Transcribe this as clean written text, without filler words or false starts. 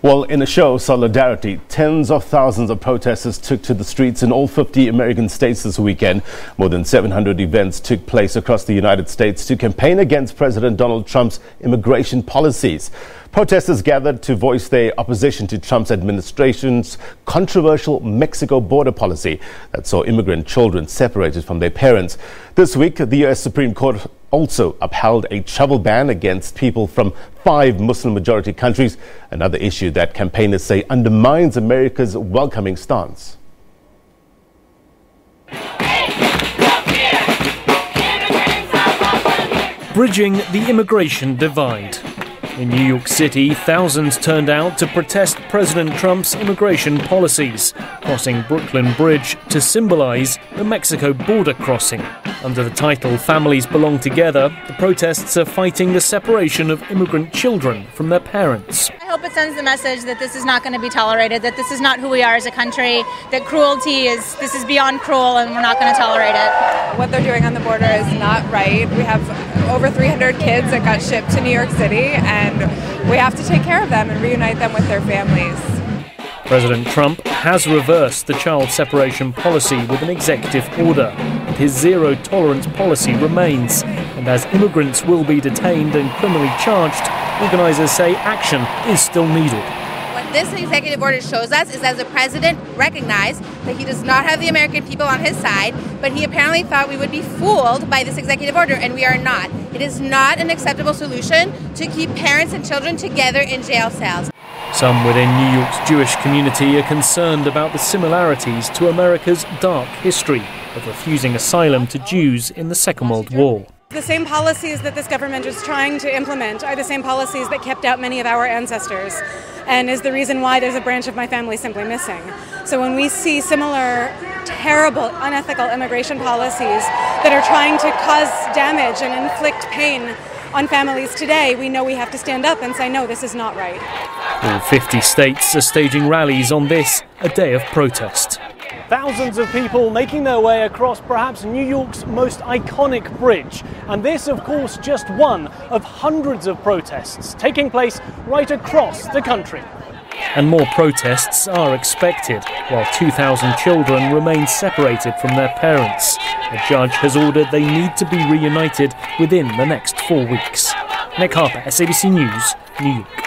Well, in a show of solidarity, tens of thousands of protesters took to the streets in all 50 American states this weekend. More than 700 events took place across the United States to campaign against President Donald Trump's immigration policies. Protesters gathered to voice their opposition to Trump's administration's controversial Mexico border policy that saw immigrant children separated from their parents. This week, the U.S. Supreme Court also upheld a travel ban against people from 5 Muslim-majority countries, another issue that campaigners say undermines America's welcoming stance. Bridging the immigration divide. In New York City, thousands turned out to protest President Trump's immigration policies, crossing Brooklyn Bridge to symbolize the Mexico border crossing. Under the title Families Belong Together, the protests are fighting the separation of immigrant children from their parents. I hope it sends the message that this is not going to be tolerated, that this is not who we are as a country, that this is beyond cruel and we're not going to tolerate it. What they're doing on the border is not right. We have over 300 kids that got shipped to New York City, and we have to take care of them and reunite them with their families. President Trump has reversed the child separation policy with an executive order, but his zero-tolerance policy remains. And as immigrants will be detained and criminally charged, organisers say action is still needed. What this executive order shows us is that the president recognized that he does not have the American people on his side, but he apparently thought we would be fooled by this executive order, and we are not. It is not an acceptable solution to keep parents and children together in jail cells. Some within New York's Jewish community are concerned about the similarities to America's dark history of refusing asylum to Jews in the Second World War. The same policies that this government is trying to implement are the same policies that kept out many of our ancestors, and is the reason why there's a branch of my family simply missing. So when we see similar terrible, unethical immigration policies that are trying to cause damage and inflict pain on families today, we know we have to stand up and say, no, this is not right. All 50 states are staging rallies on this, a day of protest. Thousands of people making their way across perhaps New York's most iconic bridge. And this, of course, just one of hundreds of protests taking place right across the country. And more protests are expected, while 2,000 children remain separated from their parents. A judge has ordered they need to be reunited within the next 4 weeks. Nick Harper, SABC News, New York.